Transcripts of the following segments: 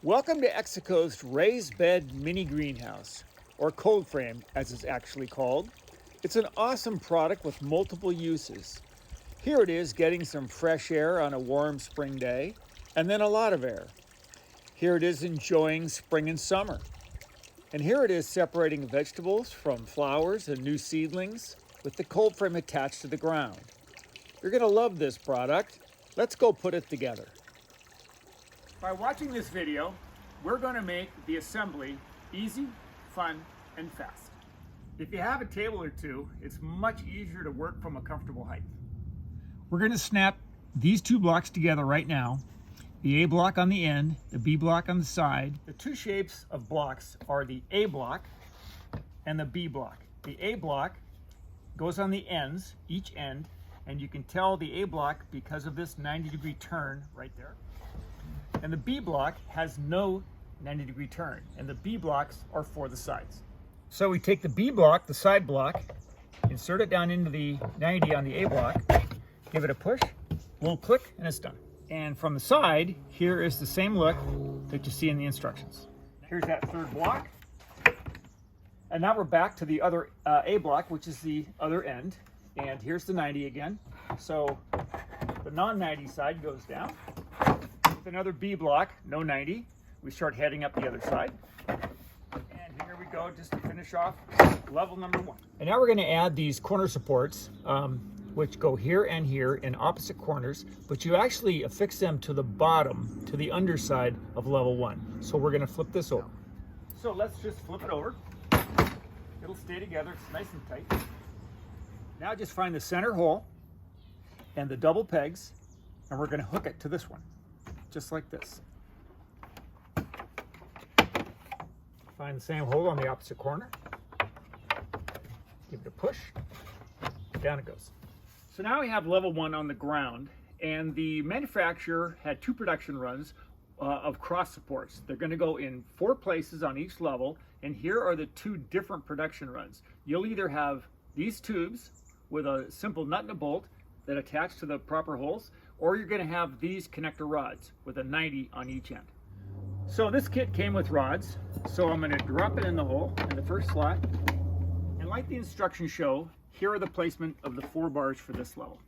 Welcome to Execo's raised bed mini greenhouse, or cold frame as it's actually called. It's an awesome product with multiple uses. Here it is getting some fresh air on a warm spring day, and then a lot of air. Here it is enjoying spring and summer. And here it is separating vegetables from flowers and new seedlings with the cold frame attached to the ground. You're going to love this product. Let's go put it together. By watching this video, we're going to make the assembly easy, fun, and fast. If you have a table or two, it's much easier to work from a comfortable height. We're going to snap these two blocks together right now. The A block on the end, the B block on the side. The two shapes of blocks are the A block and the B block. The A block goes on the ends, each end, and you can tell the A block because of this 90-degree turn right there. And the B block has no 90-degree turn, and the B blocks are for the sides. So we take the B block, the side block, insert it down into the 90 on the A block, give it a push, little click, and it's done. And from the side, here is the same look that you see in the instructions. Here's that third block. And now we're back to the other A block, which is the other end. And here's the 90 again. So the non-90 side goes down. With another B block, no 90. We start heading up the other side. And here we go, just to finish off level number one. And now we're going to add these corner supports, which go here and here in opposite corners, but you actually affix them to the bottom, to the underside of level one. So we're going to flip this over. So let's just flip it over. It'll stay together, it's nice and tight. Now just find the center hole and the double pegs, and we're going to hook it to this one, just like this. Find the same hole on the opposite corner. Give it a push. Down it goes. So now we have level one on the ground, and the manufacturer had two production runs of cross supports. They're going to go in 4 places on each level, and here are the 2 different production runs. You'll either have these tubes with a simple nut and a bolt that attach to the proper holes, or you're going to have these connector rods with a 90 on each end. So this kit came with rods, so I'm going to drop it in the hole in the first slot, and like the instructions show, here are the placement of the 4 bars for this level.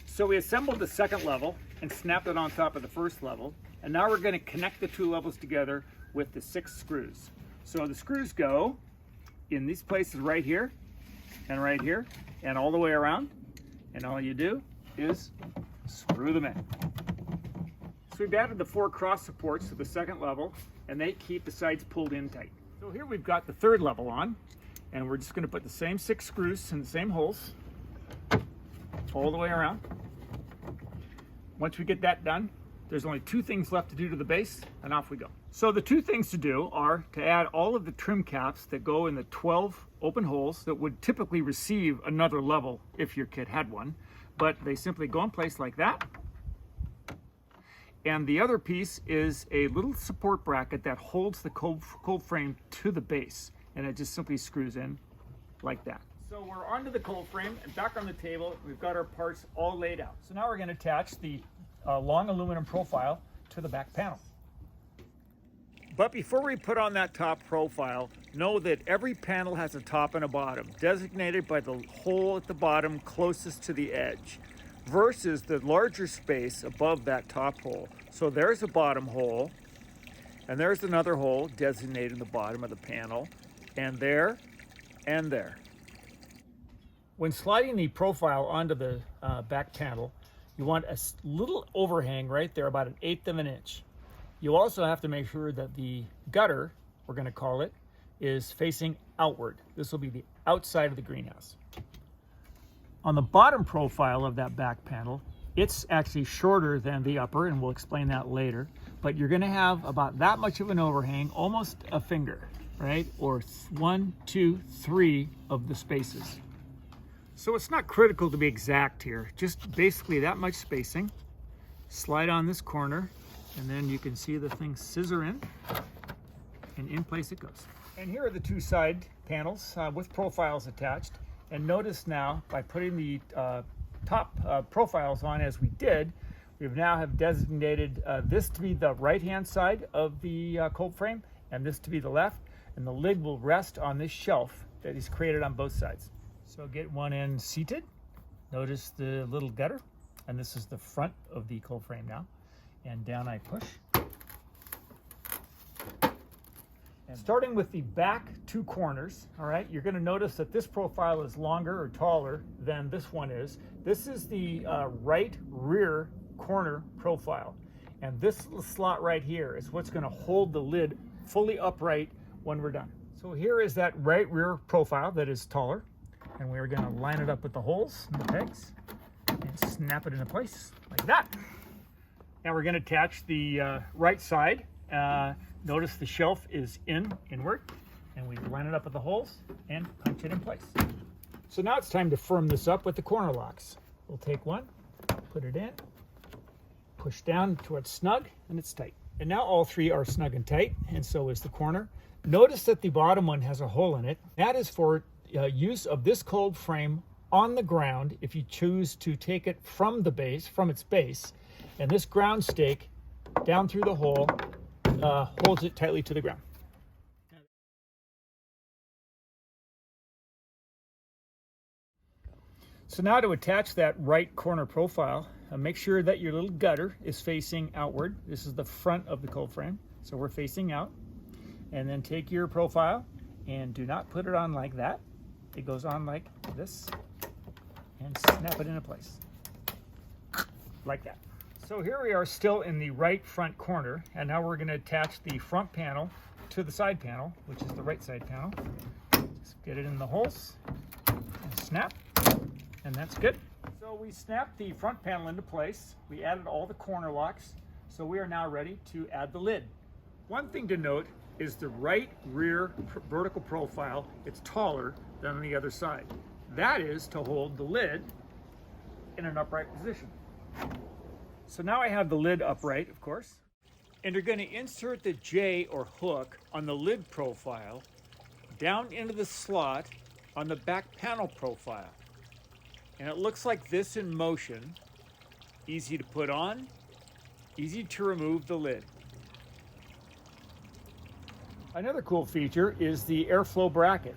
So we assembled the second level and snapped it on top of the first level, and now we're going to connect the 2 levels together with the 6 screws. So the screws go in these places right here, and all the way around, and all you do is screw them in. So we've added the 4 cross supports to the second level, and they keep the sides pulled in tight. So here we've got the third level on, and we're just going to put the same 6 screws in the same holes all the way around. Once we get that done, there's only 2 things left to do to the base, and off we go. So the 2 things to do are to add all of the trim caps that go in the 12 open holes that would typically receive another level if your kit had one, but they simply go in place like that. And the other piece is a little support bracket that holds the cold frame to the base, and it just simply screws in like that. So we're onto the cold frame and back on the table. We've got our parts all laid out. So now we're going to attach the long aluminum profile to the back panel. But before we put on that top profile, know that every panel has a top and a bottom, designated by the hole at the bottom closest to the edge, versus the larger space above that top hole. So there's a bottom hole, and there's another hole designated in the bottom of the panel, and there, and there. When sliding the profile onto the back panel, you want a little overhang right there, about 1/8 of an inch. You also have to make sure that the gutter, we're going to call it, is facing outward. This will be the outside of the greenhouse. On the bottom profile of that back panel, it's actually shorter than the upper, and we'll explain that later, but you're going to have about that much of an overhang, almost a finger, right? Or 1, 2, 3 of the spaces. So it's not critical to be exact here, just basically that much spacing. Slide on this corner, and then you can see the thing scissor in, and in place it goes. And here are the 2 side panels with profiles attached. And notice now, by putting the top profiles on as we did, We now have designated this to be the right-hand side of the cold frame and this to be the left, and the lid will rest on this shelf that is created on both sides. So get one end seated. Notice the little gutter, and this is the front of the cold frame now. And down I push. And starting with the back two corners, all right, you're going to notice that this profile is longer or taller than this one is. This is the right rear corner profile. And this little slot right here is what's going to hold the lid fully upright when we're done. So here is that right rear profile that is taller. And we're going to line it up with the holes and the pegs and snap it into place like that. Now we're going to attach the right side. Notice the shelf is inward, and we line it up with the holes and punch it in place. So now it's time to firm this up with the corner locks. We'll take one, put it in, push down till it's snug and it's tight. And now all three are snug and tight, and so is the corner. Notice that the bottom one has a hole in it. That is for use of this cold frame on the ground if you choose to take it from the base, from its base, and this ground stake down through the hole holds it tightly to the ground. So now to attach that right corner profile, make sure that your little gutter is facing outward. This is the front of the cold frame, so we're facing out. And then take your profile and do not put it on like that. It goes on like this and snap it into place like that. So here we are still in the right front corner, and now we're going to attach the front panel to the side panel, which is the right side panel. Just get it in the holes and snap, and that's good. So we snapped the front panel into place. We added all the corner locks, so we are now ready to add the lid. One thing to note is the right rear vertical profile. It's taller than on the other side. That is to hold the lid in an upright position. So now I have the lid upright, of course, and you're going to insert the J or hook on the lid profile down into the slot on the back panel profile. And it looks like this in motion. Easy to put on, easy to remove the lid. Another cool feature is the airflow bracket.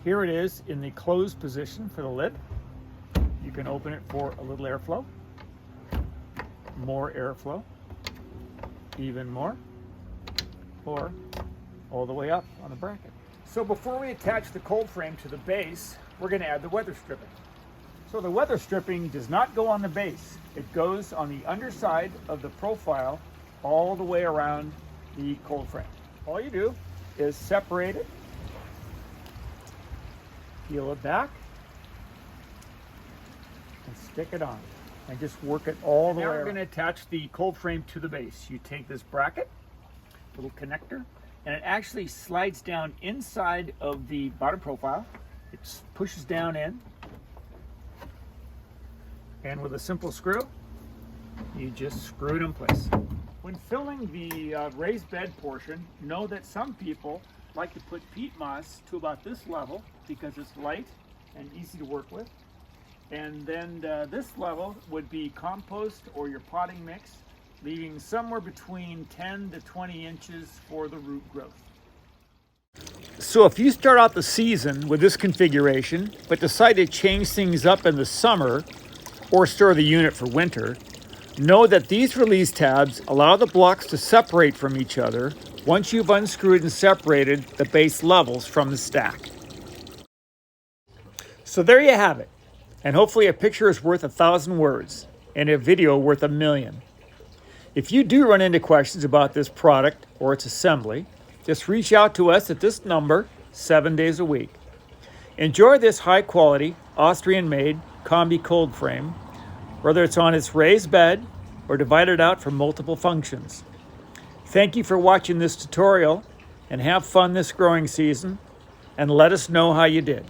Here it is in the closed position for the lid. You can open it for a little airflow, more airflow, even more, or all the way up on the bracket. So before we attach the cold frame to the base, we're going to add the weather stripping. So the weather stripping does not go on the base. It goes on the underside of the profile all the way around the cold frame. All you do is separate it, peel it back, and stick it on. And just work it all the way around. Now we're going to attach the cold frame to the base. You take this bracket, little connector, and it actually slides down inside of the bottom profile. It pushes down in, and with a simple screw, you just screw it in place. When filling the raised bed portion, know that some people like to put peat moss to about this level because it's light and easy to work with. And then this level would be compost or your potting mix, leaving somewhere between 10 to 20 inches for the root growth. So if you start out the season with this configuration, but decide to change things up in the summer or store the unit for winter, know that these release tabs allow the blocks to separate from each other once you've unscrewed and separated the base levels from the stack. So there you have it. And hopefully a picture is worth 1,000 words and a video worth 1,000,000. If you do run into questions about this product or its assembly, just reach out to us at this number 7 days a week. Enjoy this high quality Austrian-made Kombi cold frame, whether it's on its raised bed or divided out for multiple functions. Thank you for watching this tutorial, and have fun this growing season, and let us know how you did.